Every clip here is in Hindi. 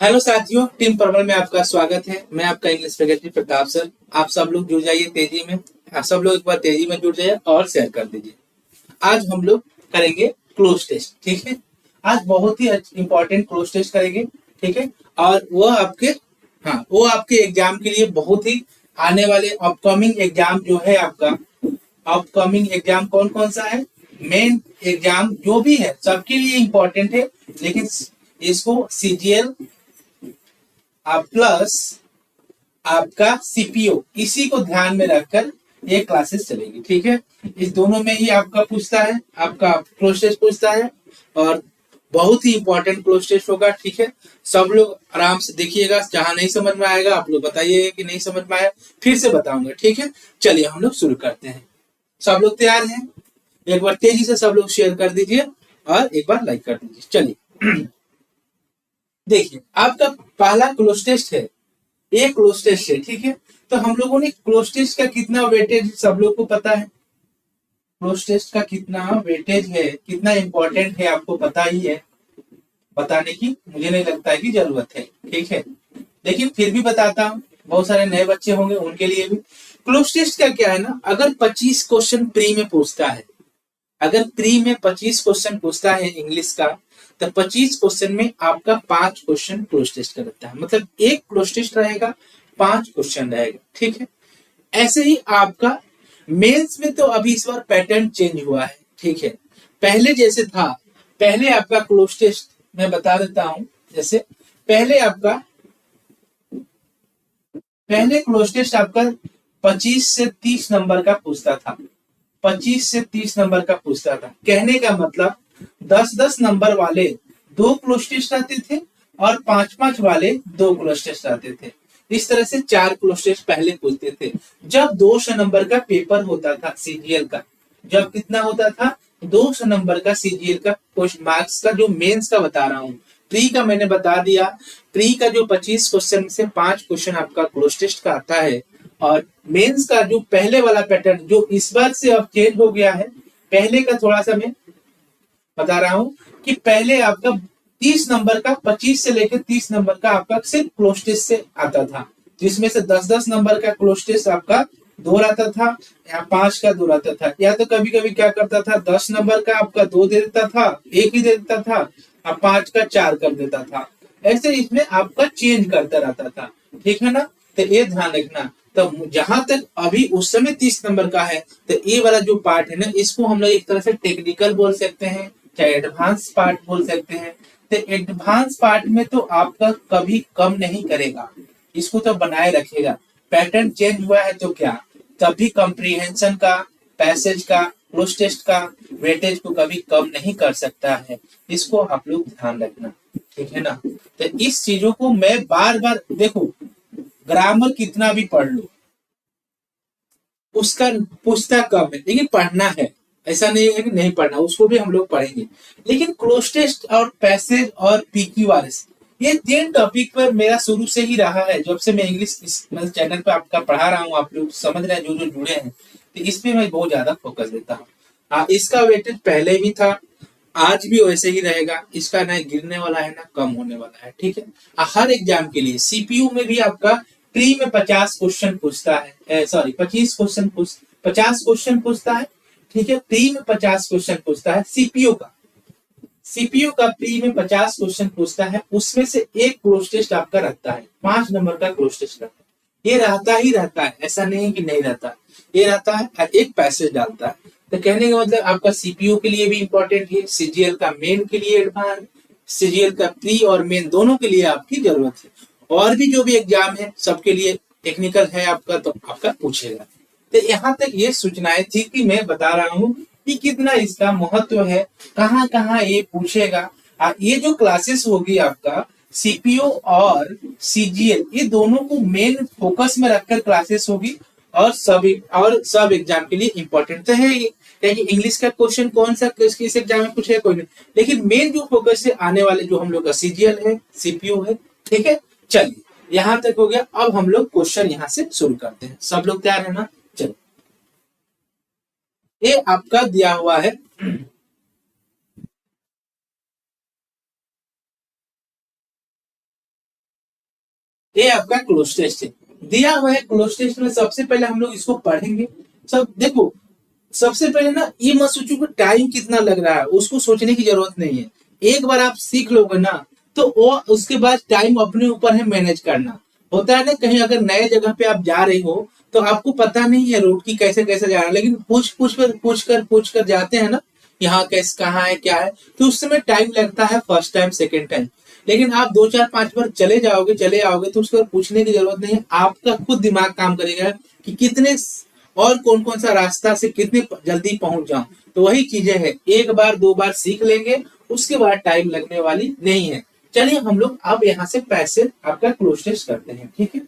हेलो साथियों, टीम परमल में आपका स्वागत है। मैं आपका इंग्लिश फैकल्टी प्रताप सर। आप सब लोग जुड़ जाइए तेजी में। आप सब लोग एक बार तेजी में जुड़ जाइए और शेयर कर दीजिए। आज हम लोग करेंगे क्लोज टेस्ट, ठीक है। आज बहुत ही इंपॉर्टेंट क्लोज टेस्ट करेंगे, ठीक है। और वो आपके एग्जाम के लिए बहुत ही आने वाले अपकमिंग एग्जाम जो है आपका, अपकमिंग एग्जाम कौन कौन सा है, मेन एग्जाम जो भी है सबके लिए इम्पोर्टेंट है। लेकिन इसको सीजीएल प्लस आपका सीपीओ, इसी को ध्यान में रखकर ये क्लासेस चलेगी, ठीक है। इस दोनों में ही आपका पूछता है, आपका क्लोज टेस्ट पूछता है और बहुत ही इंपॉर्टेंट क्लोज टेस्ट होगा, ठीक है। सब लोग आराम से देखिएगा। जहां नहीं समझ में आएगा आप लोग बताइए कि नहीं समझ में आया, फिर से बताऊंगा, ठीक है। चलिए हम लोग शुरू करते हैं। सब लोग तैयार हैं? एक बार तेजी से सब लोग शेयर कर दीजिए और एक बार लाइक कर दीजिए। चलिए देखिए, आपका पहला क्लोज टेस्ट है, एक क्लोज टेस्ट है, ठीक है। तो हम लोगों ने क्लोज टेस्ट का कितना वेटेज सब लोग को पता है। क्लोज टेस्ट का कितना वेटेज है, कितना इंपॉर्टेंट है, आपको पता ही है। बताने की मुझे नहीं लगता है कि जरूरत है, ठीक है। लेकिन फिर भी बताता हूँ, बहुत सारे नए बच्चे होंगे उनके लिए भी। क्लोज टेस्ट का क्या है ना, अगर 25 क्वेश्चन प्री में पूछता है, अगर प्री में 25 क्वेश्चन पूछता है इंग्लिश का, तो 25 क्वेश्चन में आपका 5 क्वेश्चन क्लोज टेस्ट का रहता है। मतलब एक क्लोज टेस्ट रहेगा, 5 क्वेश्चन रहेगा, ठीक है। ऐसे ही आपका मेंस में तो अभी इस बार पैटर्न चेंज हुआ है, ठीक है। पहले जैसे था, पहले आपका क्लोज टेस्ट मैं बता देता हूं। जैसे पहले आपका, पहले क्लोज टेस्ट आपका 25 से 30 नंबर का पूछता था। 25 से 30 नंबर का पूछता था, कहने का मतलब 10-10 नंबर वाले 2 क्लोज टेस्ट आते थे और 5-5 वाले 2 क्लोज टेस्ट आते थे। इस तरह से 4 क्लोज टेस्ट पहले पूछते थे। जब 200 नंबर का पेपर होता था सीजीएल का, जब कितना होता था, 200 नंबर का सीजीएल का क्वेश्चन मार्क्स का, जो मेंस का बता रहा हूँ। प्री का मैंने बता दिया, प्री का जो 25 क्वेश्चन से 5 क्वेश्चन आपका क्लोज टेस्ट का आता है। और मेंस का जो पहले वाला पैटर्न जो इस बार से अब चेंज हो गया है, पहले का थोड़ा सा मैं बता रहा हूं कि पहले आपका 30 नंबर का, 25 से लेकर 30 नंबर का आपका सिर्फ क्लोज टेस्ट से आता था, जिसमें से 10-10 नंबर का क्लोज टेस्ट आपका दो रहता था या 5 का दो रहता था, या तो कभी कभी क्या करता था, 10 नंबर का आपका 2 दे देता था, एक ही दे देता था, और 5 का 4 कर देता था। ऐसे इसमें आपका चेंज करता रहता था, ठीक है ना। तो ये ध्यान रखना। तो जहां तक अभी उस समय 30 नंबर का है, तो ये वाला जो पार्ट है ना, इसको हम लोग एक तरह से टेक्निकल बोल सकते हैं, चाहे एडवांस पार्ट बोल सकते हैं। तो एडवांस पार्ट में तो आपका कभी कम नहीं करेगा, इसको तो बनाए रखेगा। पैटर्न चेंज हुआ है तो क्या, कभी कंप्रीहेंशन का, पैसेज का, क्लोज टेस्ट का वेटेज को कभी कम नहीं कर सकता है। इसको आप लोग ध्यान रखना, ठीक है ना। तो इस चीजों को मैं बार बार देखो, ग्रामर कितना भी पढ़ लो, उसका पूछता कम है, लेकिन पढ़ना है। ऐसा नहीं है कि नहीं पढ़ना, उसको भी हम लोग पढ़ेंगे। लेकिन क्लोज टेस्ट और पैसेज और पीक्यूआरएस, ये 3 टॉपिक पर मेरा शुरू से ही रहा है। जब से मैं इंग्लिश इस चैनल पर आपका पढ़ा रहा हूँ, आप लोग समझ रहे हैं, जो जो जुड़े हैं, तो इस पे मैं बहुत ज्यादा फोकस देता हूँ। इसका वेटेज पहले भी था, आज भी वैसे ही रहेगा। इसका ना गिरने वाला है ना कम होने वाला है, ठीक है। हर एग्जाम के लिए सीपीयू में भी आपका प्री में 50 क्वेश्चन पूछता है, सॉरी 50 क्वेश्चन पूछता है, ठीक है। प्री में 50 क्वेश्चन पूछता है सीपीयू का, सीपीयू का प्री में 50 क्वेश्चन पूछता है। उसमें से एक क्लोज टेस्ट आपका रहता है, 5 नंबर का क्लोज टेस्ट रहता है। ये रहता ही रहता है, ऐसा नहीं कि नहीं रहता, ये रहता है। और एक पैसेज डालता है। तो कहने का मतलब आपका सीपीयू के लिए भी इंपॉर्टेंट है, सीजीएल का मेन के लिए एडवांस, सीजीएल का प्री और मेन दोनों के लिए आपकी जरूरत है। और भी जो भी एग्जाम है सबके लिए टेक्निकल है आपका, तो आपका पूछेगा। तो यहाँ तक ये सूचनाएं थी कि मैं बता रहा हूँ कि कितना इसका महत्व है, कहाँ कहाँ ये पूछेगा। ये जो क्लासेस होगी आपका सीपीओ और सीजीएल, ये दोनों को मेन फोकस में रखकर क्लासेस होगी। और सब एग्जाम के लिए इंपॉर्टेंट तो है ये, क्योंकि इंग्लिश का क्वेश्चन कौन सा किस एग्जाम में पूछे कोई नहीं। लेकिन मेन जो फोकस है आने वाले जो हम लोग का सीजीएल है, सीपीओ है, ठीक है। चलिए यहाँ तक हो गया। अब हम लोग क्वेश्चन यहाँ से शुरू करते हैं। सब लोग तैयार है ना? चलो, ये आपका दिया हुआ है ये आपका क्लोज टेस्ट है। दिया हुआ है क्लोज टेस्ट में सबसे पहले हम लोग इसको पढ़ेंगे। सब देखो, सबसे पहले ना ये मत सोचो कि टाइम कितना लग रहा है, उसको सोचने की जरूरत नहीं है। एक बार आप सीख लोगे ना तो वो उसके बाद टाइम अपने ऊपर है मैनेज करना। होता है ना, कहीं अगर नए जगह पे आप जा रहे हो तो आपको पता नहीं है रोड की कैसे कैसे जाना है, लेकिन पूछ कर जाते हैं ना, यहाँ कैसे कहाँ है क्या है, तो उस समय टाइम लगता है फर्स्ट टाइम सेकेंड टाइम। लेकिन आप दो चार पांच बार चले आओगे तो उसको पूछने की जरूरत नहीं है, आपका खुद दिमाग काम करेगा कि कितने और कौन कौन सा रास्ता से कितने जल्दी पहुंच जाऊं। तो वही चीजें हैं, एक बार दो बार सीख लेंगे उसके बाद टाइम लगने वाली नहीं है। चलिए हम लोग अब यहाँ से पैसे आपका क्लोज टेस्ट करते हैं, ठीक है।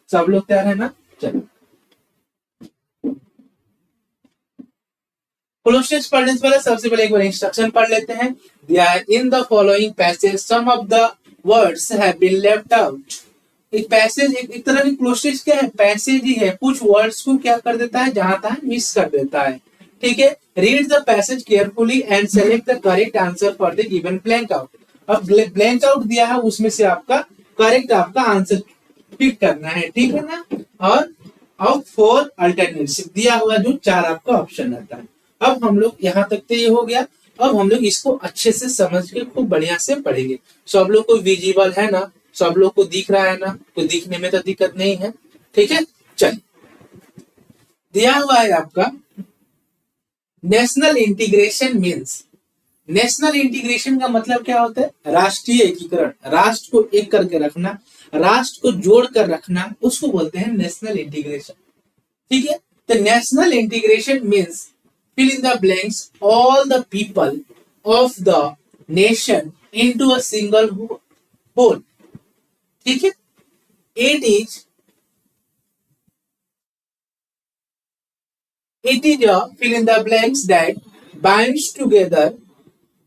सब लोग तैयार है ना? चलिए क्लोज टेस्ट पढ़ने से पहले सबसे पहले एक बार इंस्ट्रक्शन पढ़ लेते हैं। दिया है in the following passage some of the words have been left out. एक पैसेज एक तरह की क्लोज टेस्ट क्या है, पैसेज ही है, कुछ वर्ड्स को क्या कर देता है, जहां तक मिस कर देता है, ठीक है। Read the passage carefully and select the correct answer for the given blank out. अब ब्लैंक आउट दिया है उसमें से आपका करेक्ट आपका आंसर पिक करना है, ठीक है ना। और अब फोर अल्टरनेटिव दिया हुआ जो चार आपका ऑप्शन रहता है। अब हम लोग यहाँ तक तो ये हो गया। अब हम लोग इसको अच्छे से समझ के खूब बढ़िया से पढ़ेंगे। सब लोग को विजिबल है ना, सब लोग को दिख रहा है ना, कोई दिखने में तो दिक्कत नहीं है, ठीक है। चलिए दिया हुआ है आपका national integration means. National integration का मतलब क्या होता है, राष्ट्रीय एकीकरण, राष्ट्र को एक करके रखना, राष्ट्र को जोड़ कर रखना, उसको बोलते हैं नेशनल इंटीग्रेशन, ठीक है। तो national integration means fill in the blanks all the people of the nation into a single whole, ठीक है। It is a fill in the blanks that binds together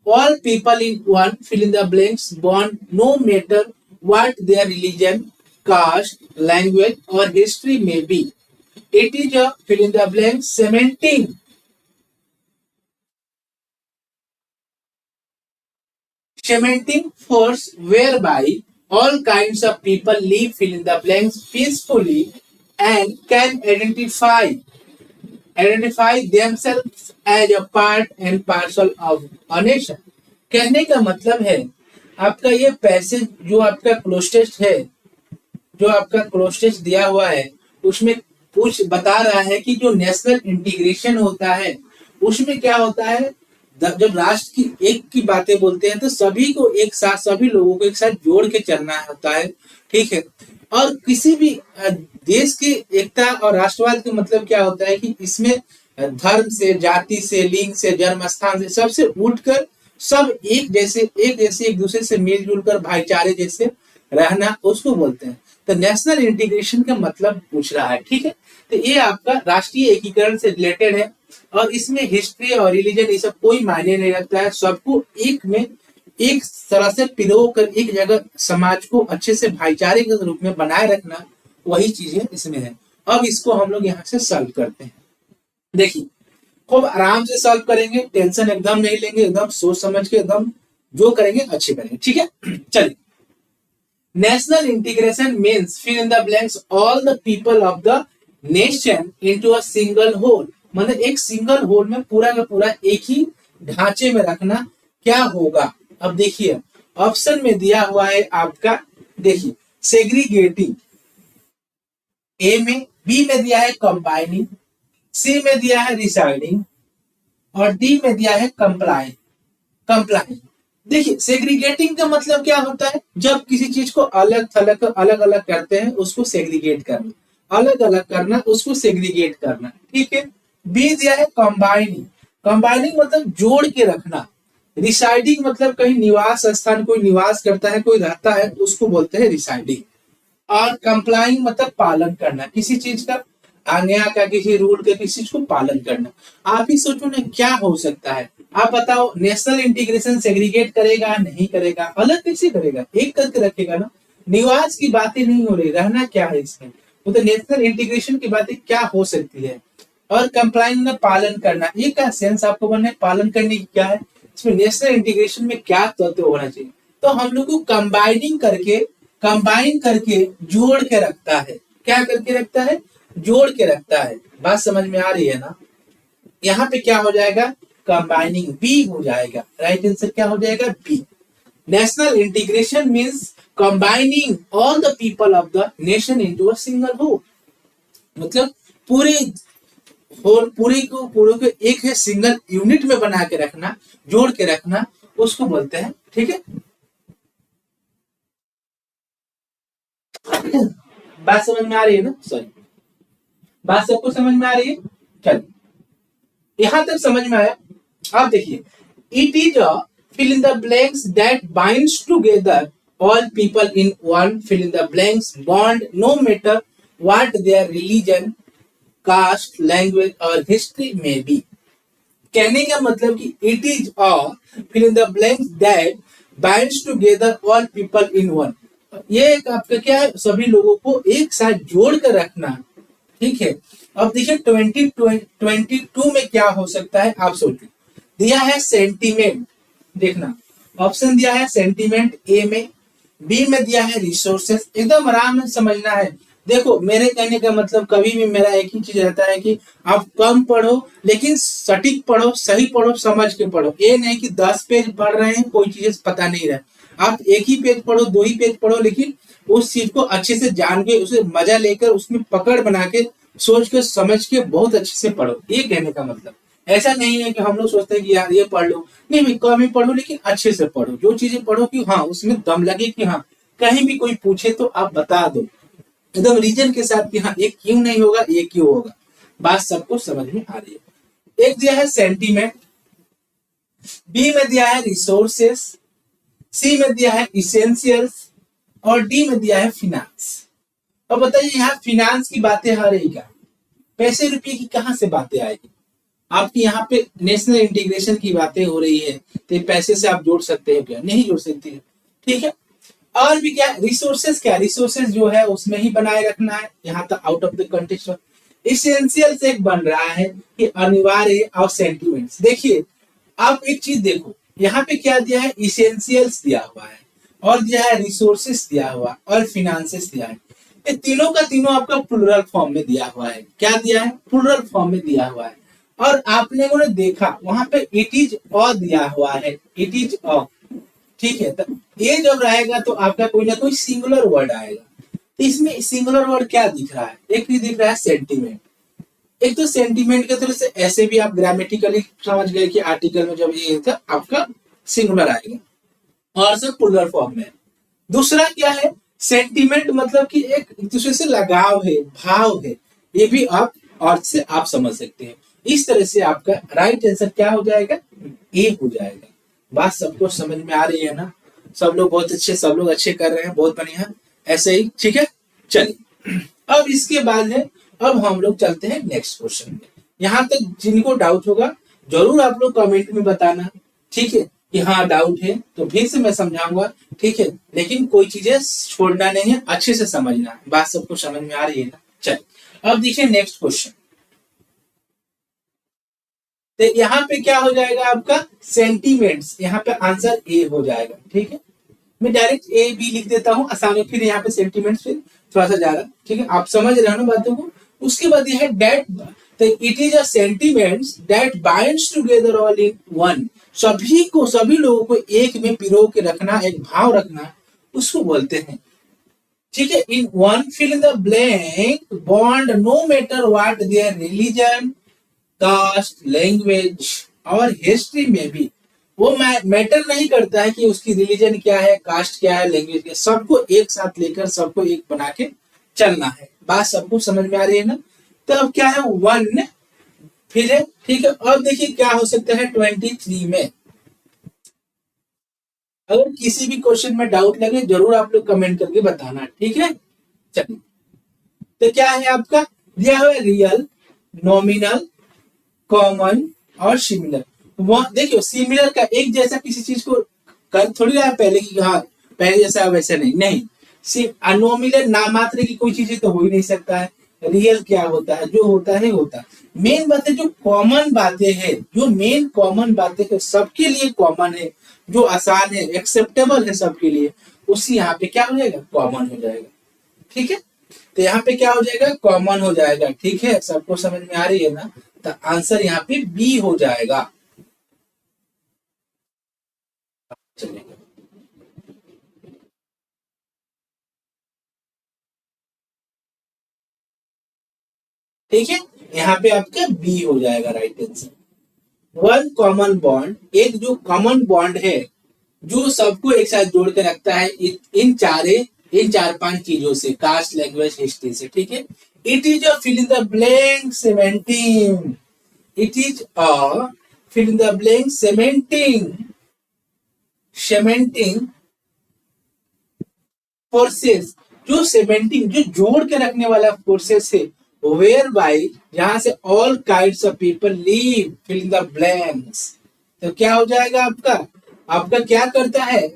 all people in one fill in the blanks bond, no matter what their religion, caste, language or history may be. It is a fill in the blanks cementing force whereby all kinds of people live fill in the blanks peacefully and can identify themselves as a part and parcel of a nation। कहने का मतलब है आपका ये पैसेज जो आपका क्लोज टेस्ट है, जो आपका क्लोज टेस्ट दिया हुआ है उसमें कुछ बता रहा है कि जो नेशनल इंटीग्रेशन होता है उसमें क्या होता है, जब राष्ट्र की एक की बातें बोलते हैं तो सभी को एक साथ, सभी लोगों को एक साथ जोड़ के चलना होता है, ठीक है। और किसी भी देश की एकता और राष्ट्रवाद का मतलब क्या होता है कि इसमें धर्म से, जाति से, लिंग से, जन्म स्थान से सबसे उठकर सब एक जैसे एक दूसरे से मिलजुल कर भाईचारे जैसे रहना, उसको बोलते हैं। तो नेशनल इंटीग्रेशन का मतलब पूछ रहा है, ठीक है। तो ये आपका राष्ट्रीय एकीकरण से रिलेटेड है और इसमें हिस्ट्री और रिलीजन ये सब कोई मायने नहीं रखता है, सबको एक में एक तरह से पिरो कर एक जगह समाज को अच्छे से भाईचारे के रूप में बनाए रखना, वही चीजें इसमें है। अब इसको हम लोग यहाँ से सॉल्व करते हैं। देखिए खूब आराम से सॉल्व करेंगे, टेंशन एकदम नहीं लेंगे, एकदम सोच समझ के एकदम जो करेंगे अच्छे करेंगे, ठीक है। चलिए national integration means fill in the blanks all the people of the nation into a single whole, मतलब एक सिंगल होल में पूरा का पूरा एक ही ढांचे में रखना। क्या होगा, अब देखिए ऑप्शन में दिया हुआ है आपका, देखिए सेग्रीगेटिंग, ए में, बी में दिया है कंबाइनिंग, सी में दिया है रिसाइडिंग और डी में दिया है कंप्लाइंग। देखिए सेग्रीगेटिंग का मतलब क्या होता है, जब किसी चीज को अलग अलग करते हैं उसको सेग्रीगेट करना, अलग अलग करना उसको सेग्रीगेट करना, ठीक है। बी दिया है कंबाइनिंग, कंबाइनिंग मतलब जोड़ के रखना। रिसाइडिंग मतलब कहीं निवास स्थान, कोई निवास करता है, कोई रहता है, उसको बोलते हैं रिसाइडिंग। और कंप्लाइंग मतलब पालन करना, किसी चीज का, आज्ञा का, किसी रूल के, किसी चीज को पालन करना। आप ही सोचो ना क्या हो सकता है, आप बताओ। नेशनल इंटीग्रेशन सेग्रीगेट करेगा नहीं करेगा, अलग कैसे करेगा, एक करके रखेगा ना। निवास की बातें नहीं हो रही, रहना क्या है इसमें, वो तो नेशनल इंटीग्रेशन की बातें क्या हो सकती है। और कंप्लाइंग में पालन करना, ये क्या सेंस आपको बनना है, पालन करने की क्या है इसमें, नेशनल इंटीग्रेशन में क्या तत्व होना चाहिए। तो हम लोग को कंबाइनिंग करके कंबाइन करके जोड़ के रखता है। क्या करके रखता है? जोड़ के रखता है। बात समझ में आ रही है ना? यहाँ पे क्या हो जाएगा? कंबाइनिंग, बी हो जाएगा। राइट आंसर क्या हो जाएगा? B. National integration means combining all the people of the nation into a single whole. मतलब पूरे होल, पूरे को एक है सिंगल यूनिट में बना के रखना, जोड़ के रखना, उसको बोलते हैं। ठीक है, बात समझ में आ रही है ना? सॉरी, बात सबको समझ में आ रही है? चलो, यहां तक समझ में आया। आप देखिए, it is a fill in the blanks that binds together all people in one fill in the blanks bond, no matter what their religion, caste, language और history may be। कहने का मतलब कि it is a fill in the blanks that binds together all people in one। ये एक आपका क्या है? सभी लोगों को एक साथ जोड़ कर रखना। ठीक है, अब देखिए 22 में क्या हो सकता है, आप सोचो। दिया है सेंटीमेंट, देखना ऑप्शन दिया है सेंटीमेंट ए में, बी में दिया है रिसोर्सेस। एकदम आराम से समझना है। देखो, मेरे कहने का मतलब कभी भी मेरा एक ही चीज रहता है कि आप कम पढ़ो लेकिन सटीक पढ़ो, सही पढ़ो, समझ के पढ़ो। ये नहीं कि 10 पेज पढ़ रहे हैं, कोई चीज पता नहीं रहा। आप एक ही पेज पढ़ो, 2 ही पेज पढ़ो, लेकिन उस चीज को अच्छे से जान के, उसे मजा लेकर, उसमें पकड़ बना के, सोच के, समझ के बहुत अच्छे से पढ़ो। ये कहने का मतलब ऐसा नहीं है कि हम लोग सोचते हैं कि यार ये पढ़ लो, नहीं भाई, कम ही पढ़ो लेकिन अच्छे से पढ़ो। जो चीजें पढ़ो कि हाँ उसमें दम लगे, कि हाँ कहीं भी कोई पूछे तो आप बता दो एकदम रीजन के साथ कि हाँ ये क्यों नहीं होगा, ये क्यों होगा। बात सबको समझ में आ रही है। एक दिया है सेंटीमेंट, बी में दिया है रिसोर्सेस, सी में दिया है इसेंशियल्स और डी में दिया है फिनांस। अब बताइए यहाँ फिनांस की बातें आ रही क्या? पैसे रुपये की कहां से बातें आएगी? आपकी यहाँ पे नेशनल इंटीग्रेशन की बातें हो रही है, तो पैसे से आप जोड़ सकते हैं क्या? नहीं जोड़ सकते हैं। ठीक है, और भी क्या रिसोर्सेज, क्या रिसोर्सेज जो है उसमें ही बनाए रखना है, यहाँ तक out of the context. Essential से एक बन रहा है कि अनिवार्य और सेंटिमेंट्स। देखिए, आप एक चीज देखो, यहाँ पे क्या दिया है? इसेंशियल्स दिया हुआ है और दिया है रिसोर्सेस दिया हुआ और फिनांसेस दिया है। ये तीनों का तीनों आपका प्लूरल फॉर्म में दिया हुआ है। क्या दिया है? प्लूरल फॉर्म में दिया हुआ है। और आपने वो देखा वहां पे इट इज अ दिया हुआ है, इट इज अ। ठीक है, तो ये जब रहेगा तो आपका कोई ना कोई सिंगुलर वर्ड आएगा। तो इसमें सिंगुलर वर्ड क्या दिख रहा है? एक ही दिख रहा है सेंटीमेंट। एक तो सेंटीमेंट के तरह से ऐसे भी आप ग्रामेटिकली समझ गए कि आर्टिकल में जब ये था आपका सिंगुलर आएगा और सब प्लूरल फॉर्म में। दूसरा क्या है? सेंटीमेंट मतलब कि एक दूसरे से लगाव है, भाव है। ये भी आप अर्थ से आप समझ सकते हैं। इस तरह से आपका राइट आंसर क्या हो जाएगा? ए हो जाएगा। बात सबको समझ में आ रही है ना? सब लोग बहुत अच्छे, सब लोग अच्छे कर रहे हैं, बहुत बढ़िया, ऐसे ही। ठीक है, चलिए अब इसके बाद है, अब हम लोग चलते हैं नेक्स्ट क्वेश्चन में। यहाँ तक जिनको डाउट होगा जरूर आप लोग कमेंट में बताना। ठीक है, कि हाँ डाउट है तो फिर से मैं समझाऊंगा। ठीक है, लेकिन कोई चीजें छोड़ना नहीं है, अच्छे से समझना। बात सबको समझ में आ रही है ना? चलिए अब देखिए नेक्स्ट क्वेश्चन। तो यहाँ पे क्या हो जाएगा आपका? सेंटीमेंट्स। यहाँ पे आंसर ए हो जाएगा। ठीक है, मैं डायरेक्ट ए बी लिख देता हूँ आसान है, फिर यहाँ पे सेंटीमेंट्स फिर थोड़ा सा ज्यादा। ठीक है, आप समझ रहे हो ना बातों को? उसके बाद यह है डेट, तो it is a sentiments that binds together all in one. सभी को, सभी लोगों को एक में पिरो के रखना, एक भाव रखना, उसको बोलते हैं। ठीक है, in one fill in the blank bond, no matter what their religion, caste, language और हिस्ट्री में भी। वो मैटर नहीं करता है कि उसकी रिलीजन क्या है, कास्ट क्या है, लैंग्वेज क्या है, सबको एक साथ लेकर सबको एक बना के चलना है। बात सबको समझ में आ रही है ना? तो अब क्या है? वन फिर है। ठीक है, अब देखिए क्या हो सकता है 23 में। अगर किसी भी क्वेश्चन में डाउट लगे जरूर आप लोग कमेंट करके बताना। ठीक है, चलिए तो क्या है आपका दिया हुआ? रियल, नॉमिनल, कॉमन और सिमिलर। वो देखियो, सिमिलर का एक जैसा किसी चीज को कर थोड़ी रहा है पहले की, हाँ पहले जैसा वैसा नहीं, नहीं। सिर्फ नॉमिनल नामात्र की कोई चीजें तो हो ही नहीं सकता है। रियल क्या होता है? जो होता है होता है। मेन बात है जो कॉमन बातें हैं, जो मेन कॉमन बातें हैं सबके लिए कॉमन है, जो आसान है, एक्सेप्टेबल है सबके लिए, उसी यहाँ पे क्या हो जाएगा, कॉमन हो जाएगा। ठीक है, तो यहाँ पे क्या हो जाएगा, कॉमन हो जाएगा। ठीक है, सबको समझ में आ रही है ना? तो आंसर यहाँ पे बी हो जाएगा। चलिए, ठीक है, यहाँ पे आपका बी हो जाएगा right answer. One common bond, एक जो कॉमन बॉन्ड है जो सबको एक साथ जोड़ के रखता है इन चार पांच चीजों से, कास्ट, लैंग्वेज, हिस्ट्री से। ठीक है, it is a fill in the blank cementing, it is a fill in the blank cementing forces, जो सीमेंटिंग, जो जोड़ के रखने वाला फोर्सेस है, वेयर बाई, जहां से all kinds of people live, fill in the blanks. तो क्या हो जाएगा आपका, आपका क्या करता है,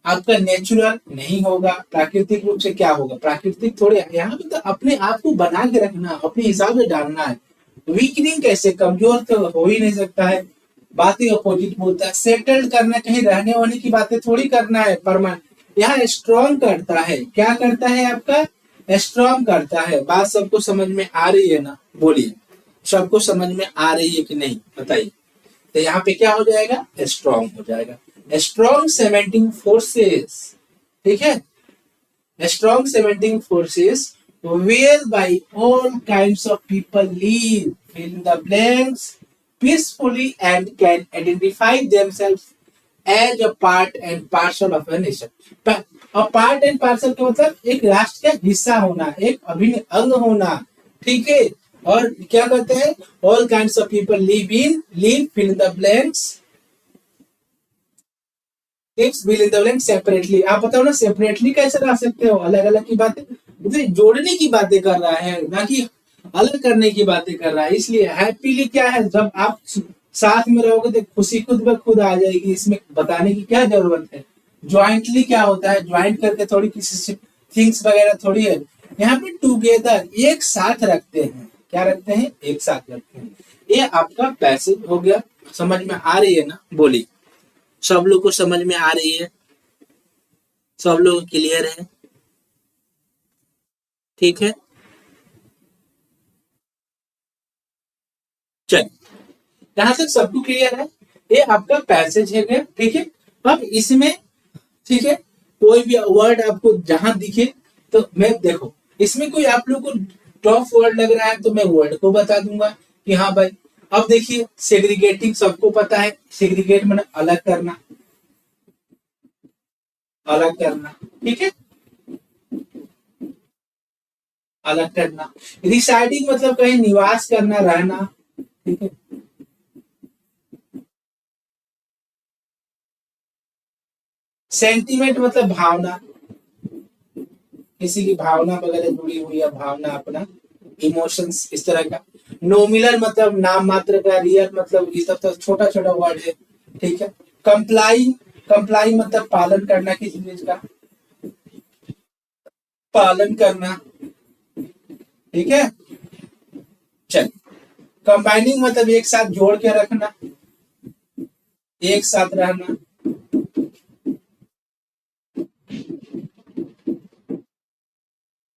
आपका नेचुरल नहीं होगा, प्राकृतिक रूप से क्या होगा, प्राकृतिक थोड़े, यहाँ पे तो अपने आप को बना के रखना, अपने हिसाब से डालना है। वीकनिंग कैसे, कमजोर तो हो ही नहीं सकता है, बातें अपोजिट बोलता है। सेटल्ड करना, कहीं रहने वाने की बातें थोड़ी करना है, परमानेंट। यहाँ स्ट्रॉन्ग करता है, क्या करता है आपका, स्ट्रॉन्ग करता है। बात सबको समझ में आ रही है ना, बोलिए, सबको समझ में आ रही है कि नहीं, बताइए। तो यहाँ पे क्या हो जाएगा, स्ट्रॉन्ग हो जाएगा। स्ट्रॉन्ग सीमेंटिंग फोर्सेस, ठीक है, strong cementing forces whereby all kinds of people live, fill in the blanks peacefully and can identify themselves as a part and parcel of a nation. Part and parcel का मतलब एक राष्ट्र का हिस्सा होना, एक अभिन्न अंग होना। ठीक है, और क्या कहते हैं, all kinds of people live fill in the blanks, fill in the blank separately. आप बताओ ना, सेपरेटली कैसे रह सकते हो, अलग अलग की बातें, जोड़ने की बातें कर रहा है ना कि अलग करने की बातें कर रहा है। इसलिए हैप्पीली क्या है, जब आप साथ में रहोगे तो खुशी खुद ब खुद आ जाएगी, इसमें बताने की क्या जरूरत है। ज्वाइंटली क्या होता है, ज्वाइंट करके थोड़ी किसी से थिंग्स वगैरह थोड़ी है, यहाँ पे टुगेदर, एक साथ रखते हैं। क्या रखते हैं, एक साथ रखते हैं। ये आपका पैसेज हो गया, समझ में आ रही है ना, बोलिए, सब लोग को समझ में आ रही है, सब लोग क्लियर है, ठीक है। चलिए, यहां तक सबको क्लियर है, ये आपका पैसेज है गया। ठीक है, अब इसमें, ठीक है, कोई भी वर्ड आपको जहां दिखे तो मैं देखो, इसमें कोई आप लोग को टॉप वर्ड लग रहा है तो मैं वर्ड को बता दूंगा कि हाँ भाई। अब देखिए, सेग्रीगेटिंग सबको पता है, सेग्रीगेट मतलब अलग करना, अलग करना, ठीक है, अलग करना। रिसाइडिंग मतलब कहीं निवास करना, रहना, ठीक है। सेंटीमेंट मतलब भावना, किसी की भावना वगैरह जुड़ी हुई है, भावना, अपना इमोशंस, इस तरह का। नोमिनल मतलब नाम मात्र का, रियल मतलब ये सब तो छोटा छोटा वर्ड है, ठीक है। कंप्लाई, कंप्लाई मतलब पालन करना, किसी चीज का पालन करना, ठीक है। चल, कंबाइनिंग मतलब एक साथ जोड़ के रखना, एक साथ रहना।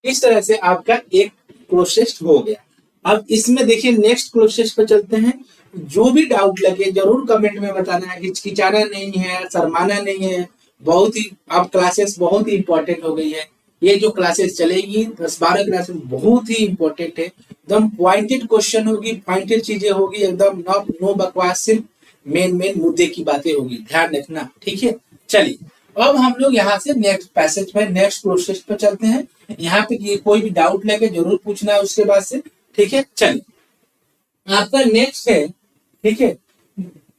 इस तरह से आपका एक प्रोसेस हो गया। अब इसमें देखिए, नेक्स्ट प्रोसेस पर चलते हैं। जो भी डाउट लगे जरूर कमेंट में बताना है, हिचकिचाना नहीं है, शर्माना नहीं है। बहुत ही अब क्लासेस बहुत ही इंपॉर्टेंट हो गई है। ये जो क्लासेस चलेगी 10-12 क्लासेस बहुत ही इंपॉर्टेंट है, एकदम पॉइंटेड क्वेश्चन होगी, पॉइंटेड चीजें होगी, एकदम नो बकवास, सिर्फ मेन मेन मुद्दे की बातें होगी, ध्यान रखना, ठीक है। चलिए, अब हम लोग यहाँ से नेक्स्ट पैसेज में, नेक्स्ट प्रोसेस पर चलते हैं। यहाँ पे कोई भी डाउट लगे जरूर पूछना है उसके बाद से, ठीक है। चलिए, आपका नेक्स्ट है, ठीक है।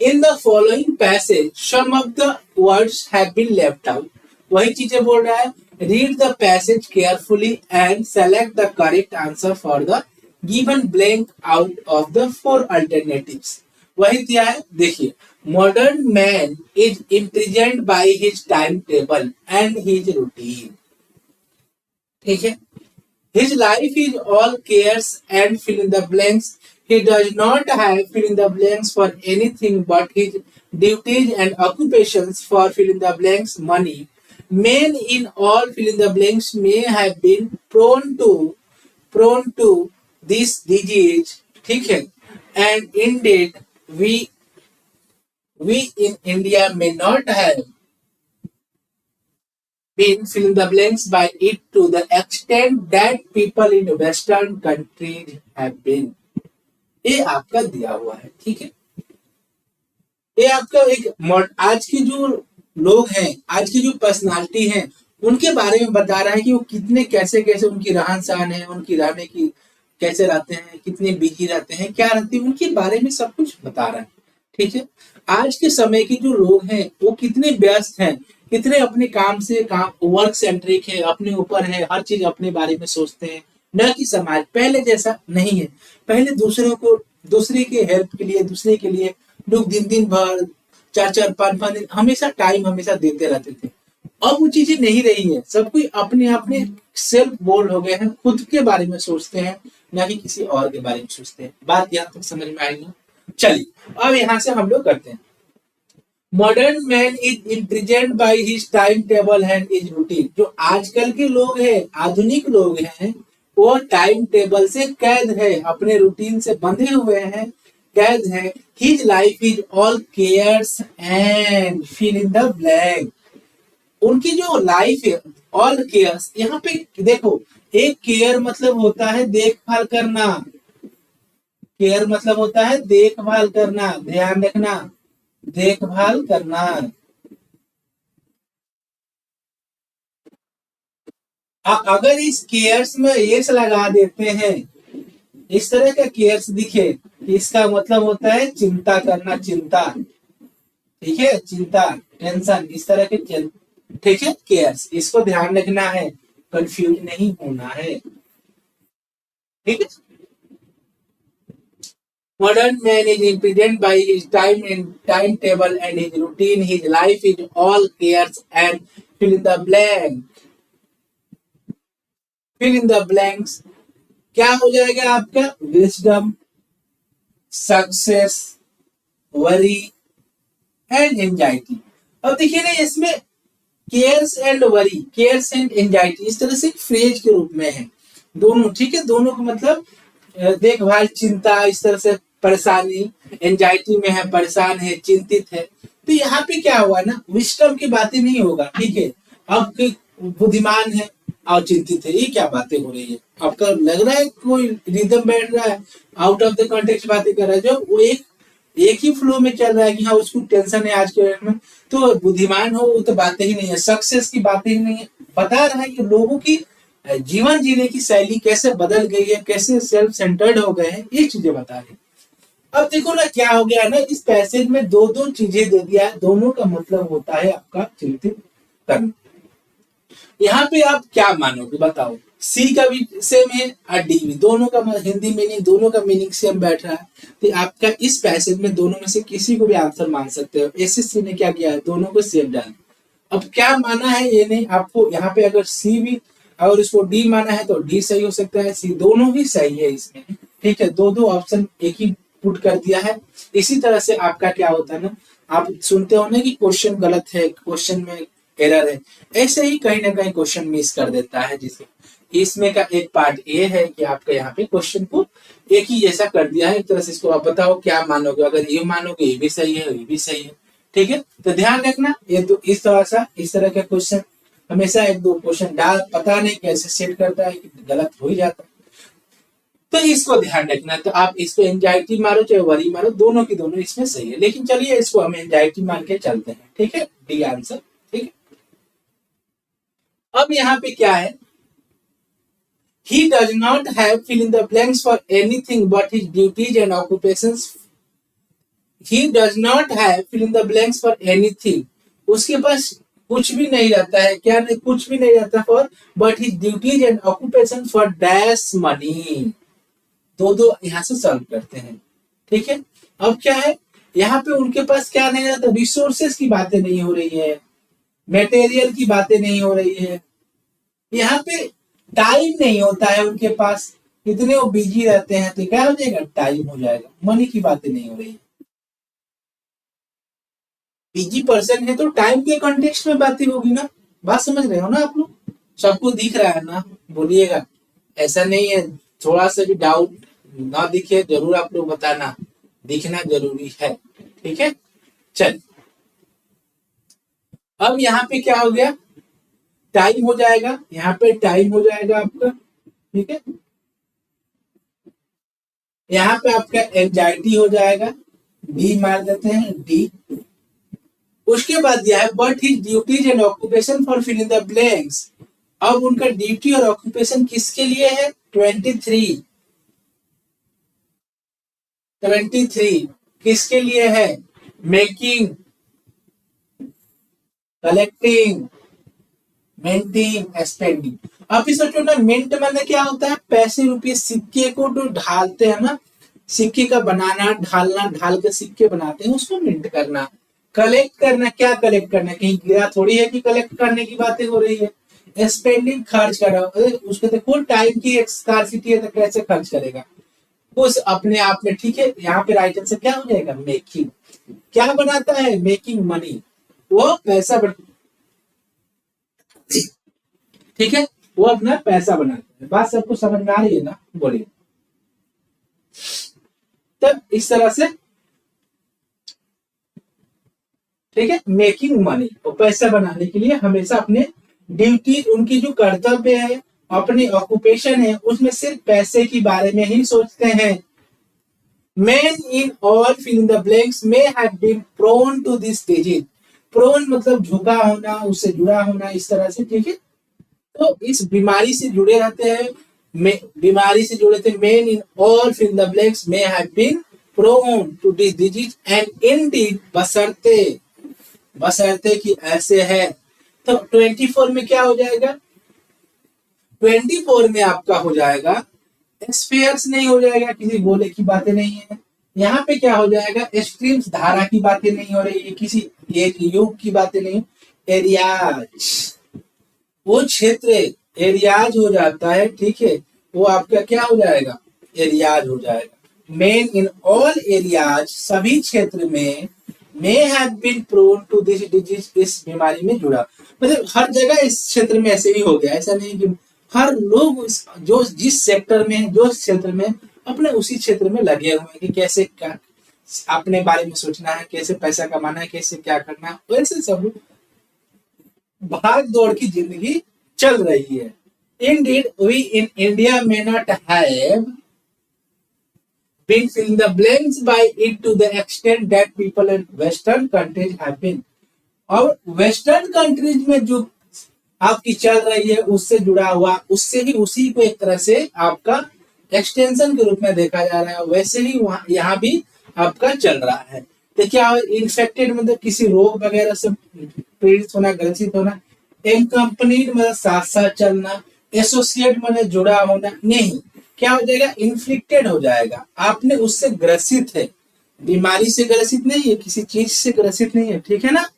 In the following passage some of the words have been left out, वही चीजें बोल रहा है। Read the passage carefully and select the correct answer for the given blank out of the 4 alternatives. वही दिया है, देखिए। Modern man is imprisoned by his time table and his routine, ठीक है। His life is all cares and fill in the blanks. He does not have fill in the blanks for anything but his duties and occupations for fill in the blanks, money, Men in all fill in the blanks may have been prone to this disease, ठीक है, and indeed we in India may not have been fill in the blanks by it to the extent that people in western countries have been. ये आपका दिया हुआ है, ठीक है। ये आपका एक आज की जो लोग हैं, आज की जो पर्सनालिटी है, उनके बारे में बता रहा है कि वो कितने कैसे कैसे उनकी रहन सहन है, उनकी रहने की कैसे रहते हैं, कितने बिजी रहते हैं, क्या रहते हैं, उनके बारे में सब कुछ बता रहा है, ठीक है। आज के समय के जो लोग हैं वो कितने व्यस्त हैं, कितने अपने काम से काम वर्क सेंट्रिक है, अपने ऊपर है, हर चीज अपने बारे में सोचते हैं, न कि समाज पहले जैसा नहीं है। पहले दूसरे के हेल्प के लिए, दूसरे के लिए लोग दिन दिन भर 4-4 5-5 दिन हमेशा टाइम हमेशा देते रहते थे। अब वो चीजें नहीं रही है, सब कोई अपने अपने सेल्फ बोल्ड हो गए हैं, खुद के बारे में सोचते हैं, ना कि किसी और के बारे में सोचते हैं। बात यहाँ तक समझ में आई ना? चलिए अब यहाँ से हम लोग करते हैं। Modern man is imprisoned by his time table and his routine. जो आजकल के लोग हैं, आधुनिक लोग हैं, वो टाइम टेबल से कैद है, अपने रूटीन से बंधे हुए हैं, कैद है। His life is all cares and fill in the blank. उनकी जो लाइफ है ऑल केयर्स, यहाँ पे देखो, एक केयर मतलब होता है देखभाल करना, केयर मतलब होता है देखभाल करना, ध्यान रखना, देखभाल करना। अगर इस केयर्स में एस लगा देते हैं, इस तरह का केयर्स दिखे, इसका मतलब होता है चिंता करना, चिंता, ठीक है, चिंता, टेंशन, इस तरह के, ठीक है, केयर्स, इसको ध्यान रखना है, कंफ्यूज नहीं होना है, ठीक है। Modern man is impeded by his timetable and his routine. His life is all cares and fill in the blank. Fill in the blanks. क्या हो जाएगा आपका? Wisdom, success, worry and anxiety. अब देखिए ना, इसमें cares and worry, cares and anxiety इस तरह से फ्रेज के रूप में है दोनों, ठीक है। दोनों का मतलब देखभाल, चिंता, इस तरह से परेशानी, एंजाइटी में है, परेशान है, चिंतित है। तो यहाँ पे क्या हुआ ना, विस्डम की बातें नहीं होगा, ठीक है। अब बुद्धिमान है और चिंतित है, ये क्या बातें हो रही है? आपका लग रहा है कोई रिदम बैठ रहा है, आउट ऑफ द कॉन्टेक्स्ट बातें कर रहा है, जो वो एक ही फ्लो में चल रहा है कि हाँ उसको टेंशन है आज के डेट में, तो बुद्धिमान हो वो तो बातें ही नहीं है, सक्सेस की बातें ही नहीं है। बता रहा है कि लोगों की जीवन जीने की शैली कैसे बदल गई है, कैसे सेल्फ सेंटर्ड हो गए हैं, ये चीजें बता रहे हैं। अब देखो ना क्या हो गया ना, इस पैसेज में दो चीजें दे दिया है, दोनों का मतलब होता है आपका चिंतित करना। यहाँ पे आप क्या मानोगे बताओ? सी का भी सेम है और डी भी, दोनों का हिंदी मीनिंग, दोनों का मीनिंग सेम बैठ रहा है। तो आपका इस पैसेज में दोनों में से किसी को भी आंसर मान सकते हो। एसएससी ने क्या किया है, दोनों को सेम डाल। अब क्या माना है ये नहीं आपको, यहाँ पे अगर सी भी और इसको डी माना है तो डी सही हो सकता है, सी, दोनों ही सही है इसमें, ठीक है। दो ऑप्शन एक ही पुट कर दिया है। इसी तरह से आपका क्या होता है ना, आप सुनते हो ना कि क्वेश्चन गलत है, क्वेश्चन में एरर है, ऐसे ही कहीं ना कहीं क्वेश्चन मिस कर देता है। जिसे इसमें का एक पार्ट ये है कि आपका यहाँ पे क्वेश्चन को एक ही जैसा कर दिया है। एक तरह से इसको आप बताओ क्या मानोगे, अगर ये मानोगे ये भी सही है, ये भी सही है, ठीक है। तो ध्यान रखना, ये तो इस तरह का क्वेश्चन हमेशा एक दो क्वेश्चन डाल, पता नहीं कैसे सेट करता है, गलत हो ही जाता है, तो इसको ध्यान रखना। तो आप इसको एंजाइटी मारो चाहे वरी मारो, दोनों की दोनों इसमें सही है। लेकिन चलिए इसको हम एंजाइटी मान के चलते हैं, ठीक है, डी आंसर, ठीक है। अब यहाँ पे क्या है, he does not have fill in the blanks for anything but his duties and occupations. He does not have fill in the blanks for anything. उसके पास कुछ भी नहीं रहता है, क्या नहीं, कुछ भी नहीं रहता for but his duties and occupation for dash money. दो यहाँ से सॉल्व करते हैं, ठीक है। अब क्या है, यहाँ पे उनके पास क्या नहीं रहता, रिसोर्सेस की बातें नहीं हो रही है, मटेरियल की बातें नहीं हो रही है, यहाँ पे टाइम नहीं होता है उनके पास, इतने वो बिजी रहते हैं, तो क्या हो जाएगा, टाइम हो जाएगा। मनी की बातें नहीं हो रही, बिजी पर्सन है तो टाइम के कॉन्टेक्स्ट में बातें होगी ना, बात समझ रहे हो ना आप लोग? सबको दिख रहा है ना? बोलिएगा, ऐसा नहीं है, थोड़ा सा भी डाउट ना दिखे जरूर आप लोग बताना, दिखना जरूरी है, ठीक है। चल, अब यहाँ पे क्या हो गया, टाइम हो जाएगा, यहाँ पे टाइम हो जाएगा आपका, ठीक है। यहाँ पे आपका एंजाइटी हो जाएगा, डी मार देते हैं, डी। उसके बाद दिया है but his duties and occupation for fill in the blanks. अब उनका ड्यूटी और ऑक्यूपेशन किसके लिए है? 23। 23 किसके लिए है? Making, collecting, minting, spending. अब इस सोचो ना, मिंट मैंने क्या होता है? पैसे रुपये, सिक्के को जो ढालते हैं ना, सिक्के का बनाना, ढालना, ढाल के सिक्के बनाते हैं, उसको मिंट करना। कलेक्ट करना, क्या कलेक्ट करना? कहीं गिरा थोड़ी है कि कलेक्ट करने की बातें हो रही है। स्पेंडिंग, खर्च कर रहा है, उसको देखो टाइम की एक स्कार्सिटी है तो कैसे खर्च करेगा? उस अपने आप में, ठीक है। यहाँ पे राइट आंसर क्या हो जाएगा? मेकिंग। क्या बनाता है? मेकिंग मनी, वो पैसा ठीक है, वो अपना पैसा बनाता है। बात सबको समझ में आ रही है ना? बोलिए। तब इस तरह से, ठीक है, मेकिंग मनी, वो पैसा बनाने के लिए हमेशा अपने ड्यूटी, उनकी जो कर्तव्य है, अपनी ऑक्यूपेशन है, उसमें सिर्फ पैसे के बारे में ही सोचते हैं। Men in all fill in the blanks may have been prone to this disease. Prone मतलब झुका होना, उससे जुड़ा होना, इस तरह से, ठीक है। तो इस बीमारी से जुड़े रहते हैं, बीमारी से जुड़े थे। Men in all fill in the blanks may have been prone to this disease and indeed बशर्ते, बशर्ते कि ऐसे है। तो 24 में क्या हो जाएगा? 24 में आपका हो जाएगा स्फीयर्स, नहीं हो जाएगा, किसी गोले की बातें नहीं है। यहाँ पे क्या हो जाएगा? स्ट्रीम्स, धारा की बातें नहीं हो रही है, किसी एक युग की बातें नहीं। एरियाज, वो क्षेत्र, एरियाज हो जाता है, ठीक है। वो आपका क्या हो जाएगा? एरियाज हो जाएगा। मेन इन ऑल एरियाज, सभी क्षेत्र में, may have been prone to this disease, इस बीमारी में जुड़ा। मतलब हर जगह इस क्षेत्र में ऐसे ही हो गया, ऐसा नहीं कि हर लोग जो जिस सेक्टर में, जो क्षेत्र में, अपने उसी क्षेत्र में लगे हुए हैं कि कैसे क्या अपने बारे में सोचना है, कैसे पैसा कमाना है, कैसे क्या करना है, वैसे सब भाग दौड़ की जिंदगी चल रही है। Indeed, we in India may not have been filling the blanks by it to the extent that people in Western countries have been. और वेस्टर्न कंट्रीज में जो आपकी चल रही है, उससे जुड़ा हुआ, उससे ही, उसी को एक तरह से आपका एक्सटेंशन के रूप में देखा जा रहा है, वैसे ही वहां यहाँ भी आपका चल रहा है। तो क्या इन्फेक्टेड मतलब किसी रोग वगैरह से पीड़ित होना, ग्रसित होना। इनकम्पलीट मतलब साथ साथ चलना। एसोसिएट मतलब जुड़ा होना नहीं, क्या हो जाएगा? इन्फ्लिक्टेड हो जाएगा, आपने उससे ग्रसित है। बीमारी से ग्रसित नहीं है, किसी चीज से ग्रसित नहीं है, ठीक है ना।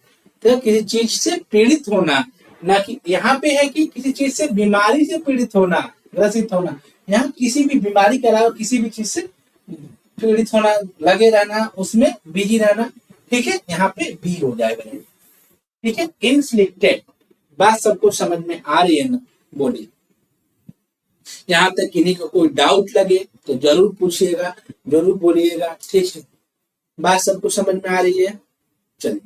तो किसी चीज से पीड़ित होना, ना कि यहाँ पे है कि किसी चीज से, बीमारी से पीड़ित होना, ग्रसित होना। यहाँ किसी भी बीमारी के अलावा किसी भी चीज से पीड़ित होना, लगे रहना, उसमें बिजी रहना, ठीक है। यहाँ पे बी हो जाएगा, ठीक है, इन्फ्लिक्टेड। बात सबको समझ में आ रही है ना? बोलिए। यहाँ तक किन्हीं को कोई डाउट लगे तो जरूर पूछिएगा, जरूर बोलिएगा, ठीक है। बात सबको समझ में आ रही है? चलिए,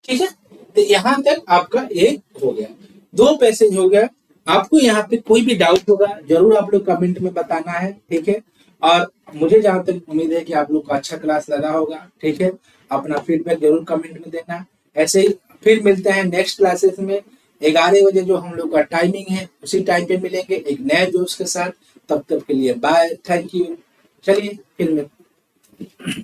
ठीक है। तो यहाँ तक आपका ये हो गया, 2 पैसेज हो गया। आपको यहाँ पे कोई भी डाउट होगा जरूर आप लोग कमेंट में बताना है, ठीक है। और मुझे जहां तक उम्मीद है कि आप लोग को अच्छा क्लास लगा होगा, ठीक है। अपना फीडबैक जरूर कमेंट में देना। ऐसे ही फिर मिलते हैं नेक्स्ट क्लासेस में 11 बजे, जो हम लोग का टाइमिंग है, उसी टाइम पे मिलेंगे एक नए जोश के साथ। तब तक के लिए बाय, थैंक यू। चलिए फिर मिलते